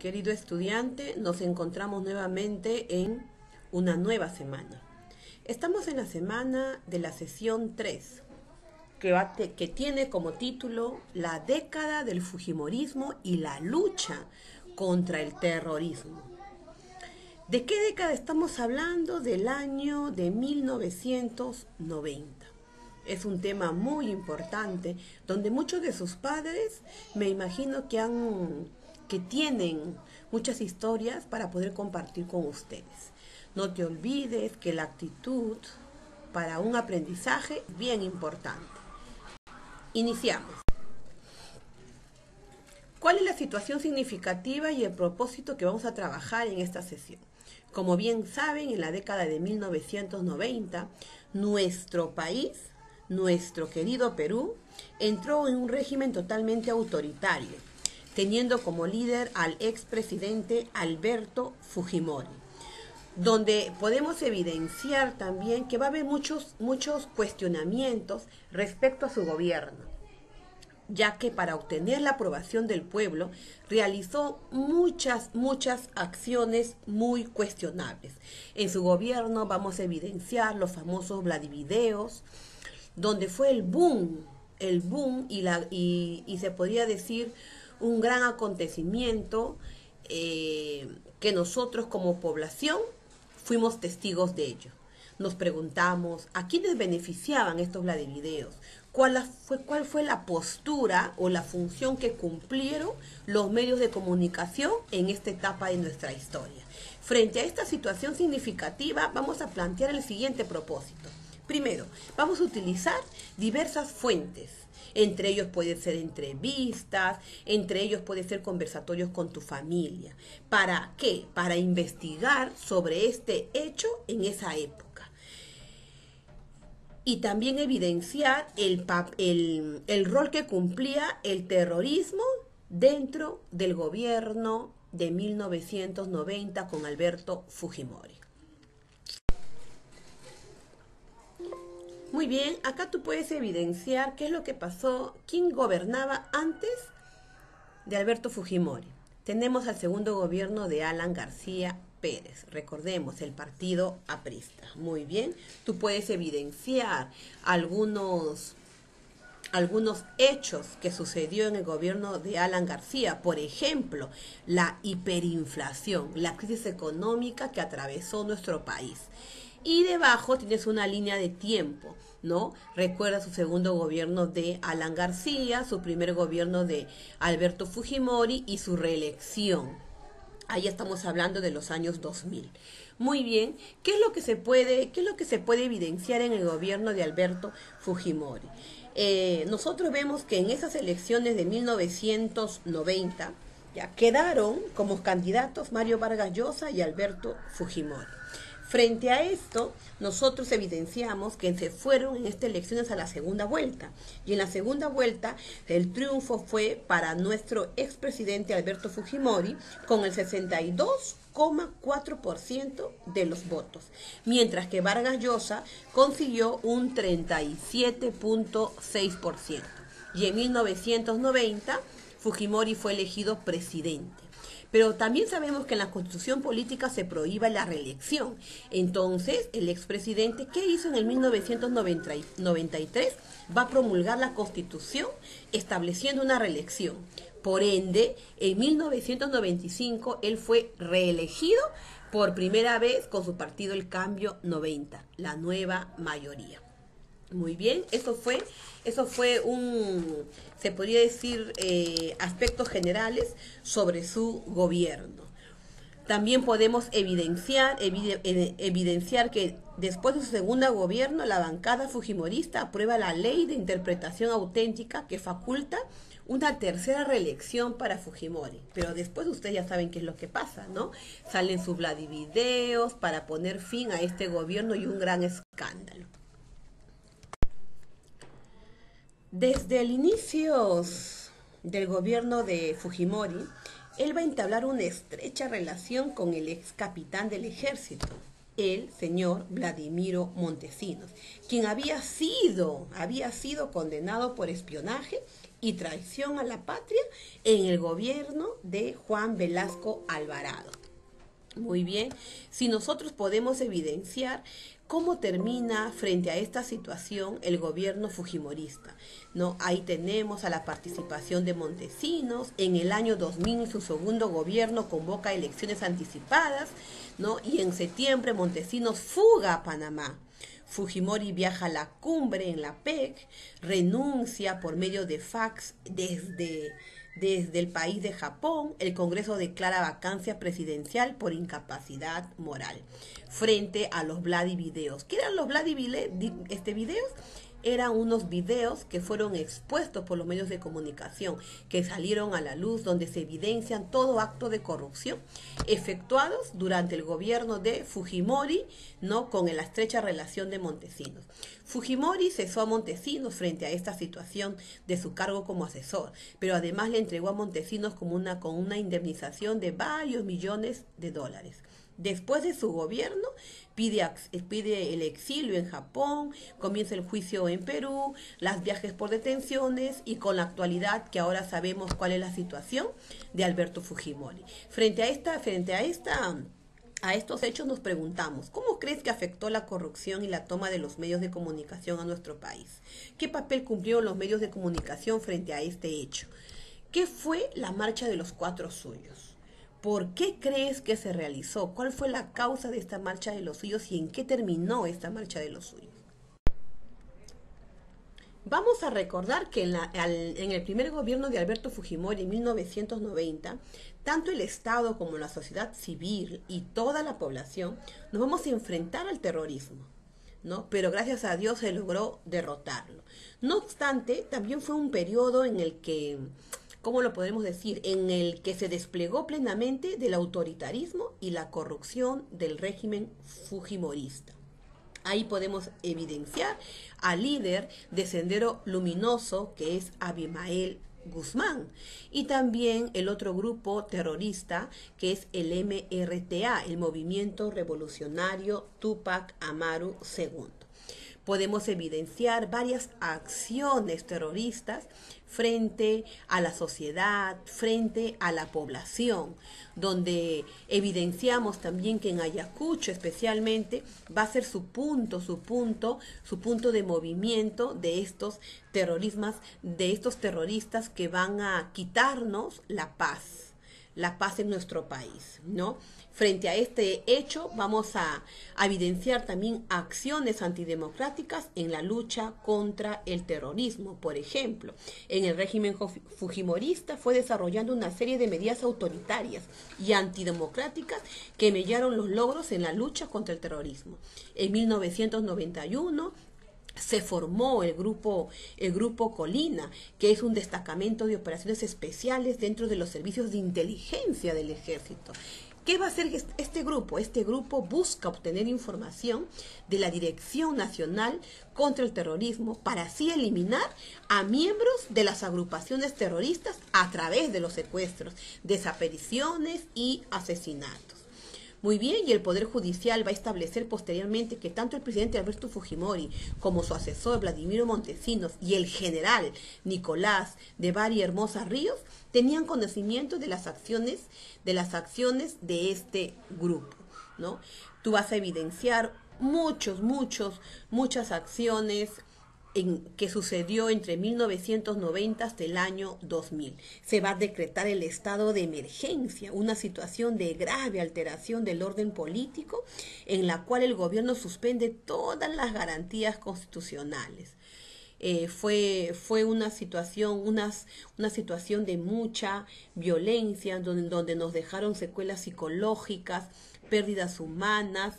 Querido estudiante, nos encontramos nuevamente en una nueva semana. Estamos en la semana de la sesión 3, que tiene como título La década del Fujimorismo y la lucha contra el terrorismo. ¿De qué década estamos hablando? Del año de 1990. Es un tema muy importante, donde muchos de sus padres, me imagino que tienen muchas historias para poder compartir con ustedes. No te olvides que la actitud para un aprendizaje es bien importante. Iniciamos. ¿Cuál es la situación significativa y el propósito que vamos a trabajar en esta sesión? Como bien saben, en la década de 1990, nuestro país, nuestro querido Perú, entró en un régimen totalmente autoritario, teniendo como líder al expresidente Alberto Fujimori, donde podemos evidenciar también que va a haber muchos cuestionamientos respecto a su gobierno, ya que para obtener la aprobación del pueblo realizó muchas acciones muy cuestionables. En su gobierno vamos a evidenciar los famosos Vladivideos, donde fue el boom y se podría decir un gran acontecimiento que nosotros como población fuimos testigos de ello. Nos preguntamos a quiénes beneficiaban estos Vladivideos, cuál fue la postura o la función que cumplieron los medios de comunicación en esta etapa de nuestra historia. Frente a esta situación significativa, vamos a plantear el siguiente propósito. Primero, vamos a utilizar diversas fuentes. Entre ellos pueden ser entrevistas, entre ellos pueden ser conversatorios con tu familia. ¿Para qué? Para investigar sobre este hecho en esa época. Y también evidenciar el rol que cumplía el terrorismo dentro del gobierno de 1990 con Alberto Fujimori. Muy bien, acá tú puedes evidenciar qué es lo que pasó, quién gobernaba antes de Alberto Fujimori. Tenemos al segundo gobierno de Alan García Pérez, recordemos, el partido aprista. Muy bien, tú puedes evidenciar algunos hechos que sucedió en el gobierno de Alan García, por ejemplo, la hiperinflación, la crisis económica que atravesó nuestro país. Y debajo tienes una línea de tiempo, ¿no? Recuerda su segundo gobierno de Alan García, su primer gobierno de Alberto Fujimori y su reelección. Ahí estamos hablando de los años 2000. Muy bien, ¿qué es lo que se puede evidenciar en el gobierno de Alberto Fujimori? Nosotros vemos que en esas elecciones de 1990 ya quedaron como candidatos Mario Vargas Llosa y Alberto Fujimori. Frente a esto, nosotros evidenciamos que se fueron en estas elecciones a la segunda vuelta. Y en la segunda vuelta, el triunfo fue para nuestro expresidente Alberto Fujimori con el 62,4% de los votos, mientras que Vargas Llosa consiguió un 37,6%. Y en 1990, Fujimori fue elegido presidente. Pero también sabemos que en la Constitución política se prohíbe la reelección. Entonces, el expresidente, ¿qué hizo en el 1993? Va a promulgar la Constitución estableciendo una reelección. Por ende, en 1995 él fue reelegido por primera vez con su partido El Cambio 90, la nueva mayoría. Muy bien, eso fue se podría decir, aspectos generales sobre su gobierno. También podemos evidenciar que después de su segundo gobierno, la bancada fujimorista aprueba la ley de interpretación auténtica que faculta una tercera reelección para Fujimori. Pero después ustedes ya saben qué es lo que pasa, ¿no? Salen sus Vladivideos para poner fin a este gobierno y un gran escándalo. Desde el inicio del gobierno de Fujimori, él va a entablar una estrecha relación con el ex capitán del ejército, el señor Vladimiro Montesinos, quien había sido condenado por espionaje y traición a la patria en el gobierno de Juan Velasco Alvarado. Muy bien, si nosotros podemos evidenciar cómo termina frente a esta situación el gobierno fujimorista, ¿no? Ahí tenemos a la participación de Montesinos. En el año 2000 su segundo gobierno convoca elecciones anticipadas, ¿no? Y en septiembre Montesinos fuga a Panamá. Fujimori viaja a la cumbre en la PEC, renuncia por medio de fax desde el país de Japón. El Congreso declara vacancia presidencial por incapacidad moral frente a los Vladivideos. ¿Qué eran los Vladivideos? Eran unos videos que fueron expuestos por los medios de comunicación, que salieron a la luz, donde se evidencian todo acto de corrupción efectuados durante el gobierno de Fujimori, ¿no? Con la estrecha relación de Montesinos. Fujimori cesó a Montesinos frente a esta situación de su cargo como asesor, pero además le entregó a Montesinos con una indemnización de varios millones de dólares. Después de su gobierno, pide el exilio en Japón, comienza el juicio en Perú, los viajes por detenciones y con la actualidad que ahora sabemos cuál es la situación de Alberto Fujimori. Frente a estos hechos nos preguntamos, ¿cómo crees que afectó la corrupción y la toma de los medios de comunicación a nuestro país? ¿Qué papel cumplieron los medios de comunicación frente a este hecho? ¿Qué fue la marcha de los 4 suyos? ¿Por qué crees que se realizó? ¿Cuál fue la causa de esta marcha de los suyos y en qué terminó esta marcha de los suyos? Vamos a recordar que en el primer gobierno de Alberto Fujimori en 1990, tanto el Estado como la sociedad civil y toda la población nos vamos a enfrentar al terrorismo, ¿no? Pero gracias a Dios se logró derrotarlo. No obstante, también fue un periodo en el que, ¿cómo lo podemos decir?, en el que se desplegó plenamente del autoritarismo y la corrupción del régimen fujimorista. Ahí podemos evidenciar al líder de Sendero Luminoso, que es Abimael Guzmán, y también el otro grupo terrorista, que es el MRTA, el Movimiento Revolucionario Túpac Amaru II. Podemos evidenciar varias acciones terroristas frente a la sociedad, frente a la población, donde evidenciamos también que en Ayacucho especialmente va a ser su punto de movimiento de estos terroristas que van a quitarnos la paz en nuestro país, ¿no? Frente a este hecho, vamos a evidenciar también acciones antidemocráticas en la lucha contra el terrorismo. Por ejemplo, en el régimen fujimorista fue desarrollando una serie de medidas autoritarias y antidemocráticas que mellaron los logros en la lucha contra el terrorismo. En 1991, se formó el grupo Colina, que es un destacamento de operaciones especiales dentro de los servicios de inteligencia del ejército. ¿Qué va a hacer este grupo? Este grupo busca obtener información de la Dirección Nacional contra el Terrorismo para así eliminar a miembros de las agrupaciones terroristas a través de los secuestros, desapariciones y asesinatos. Muy bien, y el Poder Judicial va a establecer posteriormente que tanto el presidente Alberto Fujimori como su asesor Vladimiro Montesinos y el general Nicolás de Bari Hermosa Ríos tenían conocimiento de las acciones de este grupo, ¿no? Tú vas a evidenciar muchas acciones que sucedió entre 1990 hasta el año 2000. Se va a decretar el estado de emergencia, una situación de grave alteración del orden político en la cual el gobierno suspende todas las garantías constitucionales. Fue una situación de mucha violencia, donde nos dejaron secuelas psicológicas, pérdidas humanas,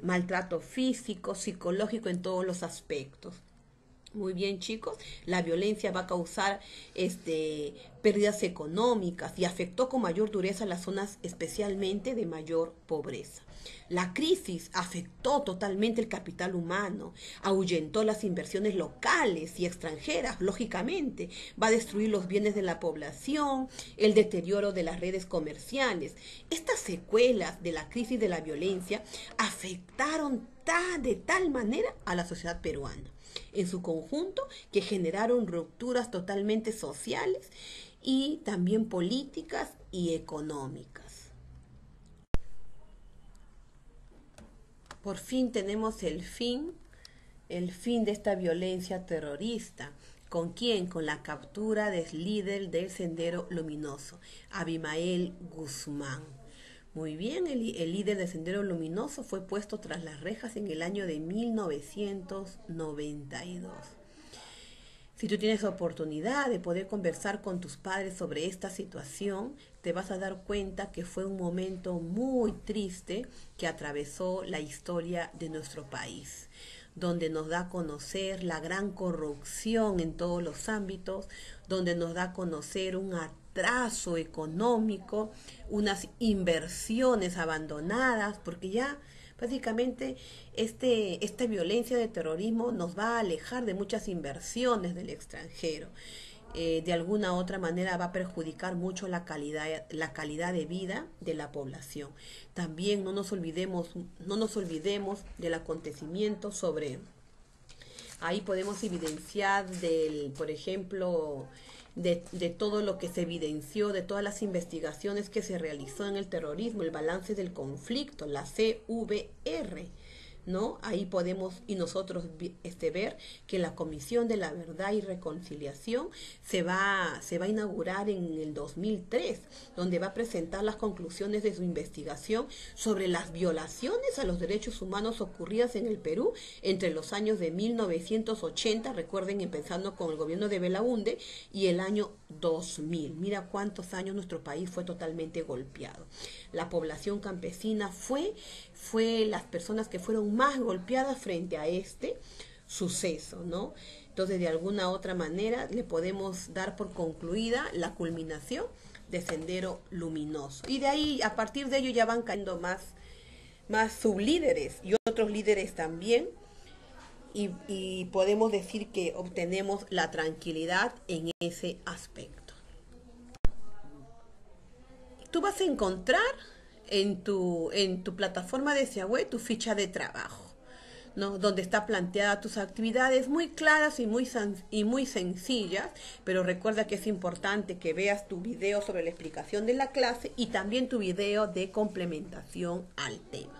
maltrato físico, psicológico en todos los aspectos. Muy bien, chicos, la violencia va a causar pérdidas económicas y afectó con mayor dureza las zonas especialmente de mayor pobreza. La crisis afectó totalmente el capital humano, ahuyentó las inversiones locales y extranjeras, lógicamente, va a destruir los bienes de la población, el deterioro de las redes comerciales. Estas secuelas de la crisis de la violencia afectaron de tal manera a la sociedad peruana. en su conjunto que generaron rupturas totalmente sociales y también políticas y económicas. Por fin tenemos el fin de esta violencia terrorista. ¿Con quién? Con la captura del líder del Sendero Luminoso, Abimael Guzmán. Muy bien, el líder del Sendero Luminoso fue puesto tras las rejas en el año de 1992. Si tú tienes oportunidad de poder conversar con tus padres sobre esta situación, te vas a dar cuenta que fue un momento muy triste que atravesó la historia de nuestro país, donde nos da a conocer la gran corrupción en todos los ámbitos, donde nos da a conocer un atraso económico, unas inversiones abandonadas, porque ya básicamente esta violencia de terrorismo nos va a alejar de muchas inversiones del extranjero. De alguna u otra manera va a perjudicar mucho la calidad de vida de la población. También no nos olvidemos del acontecimiento sobre, ahí podemos evidenciar por ejemplo, de todo lo que se evidenció, de todas las investigaciones que se realizó en el terrorismo, el balance del conflicto, la CVR, ¿no? Ahí podemos y nosotros ver que la Comisión de la Verdad y Reconciliación se va a inaugurar en el 2003, donde va a presentar las conclusiones de su investigación sobre las violaciones a los derechos humanos ocurridas en el Perú entre los años de 1980, recuerden, empezando con el gobierno de Belaúnde, y el año 2000. Mira cuántos años nuestro país fue totalmente golpeado. La población campesina fue las personas que fueron más golpeadas frente a este suceso, ¿no? Entonces, de alguna otra manera, le podemos dar por concluida la culminación de Sendero Luminoso. Y de ahí, a partir de ello, ya van cayendo más sublíderes y otros líderes también. Y podemos decir que obtenemos la tranquilidad en ese aspecto. Tú vas a encontrar en tu plataforma de Siagüe tu ficha de trabajo, ¿no? Donde está planteada tus actividades muy claras y muy sencillas, pero recuerda que es importante que veas tu video sobre la explicación de la clase y también tu video de complementación al tema.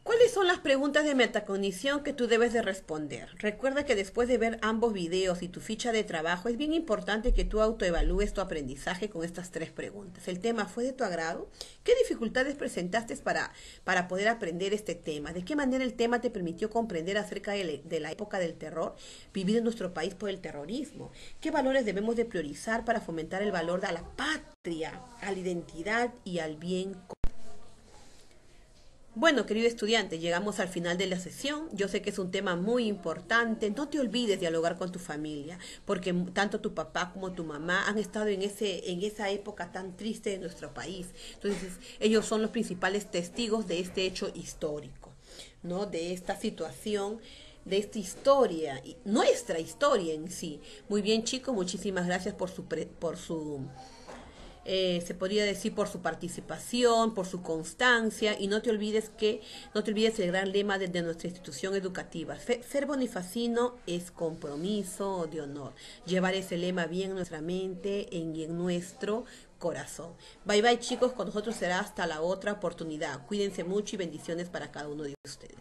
¿Cuáles son las preguntas de metacognición que tú debes de responder? Recuerda que después de ver ambos videos y tu ficha de trabajo, es bien importante que tú autoevalúes tu aprendizaje con estas 3 preguntas. ¿El tema fue de tu agrado? ¿Qué dificultades presentaste para poder aprender este tema? ¿De qué manera el tema te permitió comprender acerca de la época del terror vivida en nuestro país por el terrorismo? ¿Qué valores debemos de priorizar para fomentar el valor a la patria, a la identidad y al bien común? Bueno, querido estudiante, llegamos al final de la sesión. Yo sé que es un tema muy importante. No te olvides dialogar con tu familia, porque tanto tu papá como tu mamá han estado en esa época tan triste de nuestro país. Entonces, ellos son los principales testigos de este hecho histórico, ¿no? De esta situación, de esta historia, nuestra historia en sí. Muy bien, chicos, muchísimas gracias se podría decir por su participación, por su constancia, y no te olvides el gran lema de nuestra institución educativa: ser bonifacino es compromiso de honor. Llevar ese lema bien en nuestra mente y en nuestro corazón. Bye bye, chicos, con nosotros será hasta la otra oportunidad. Cuídense mucho y bendiciones para cada uno de ustedes.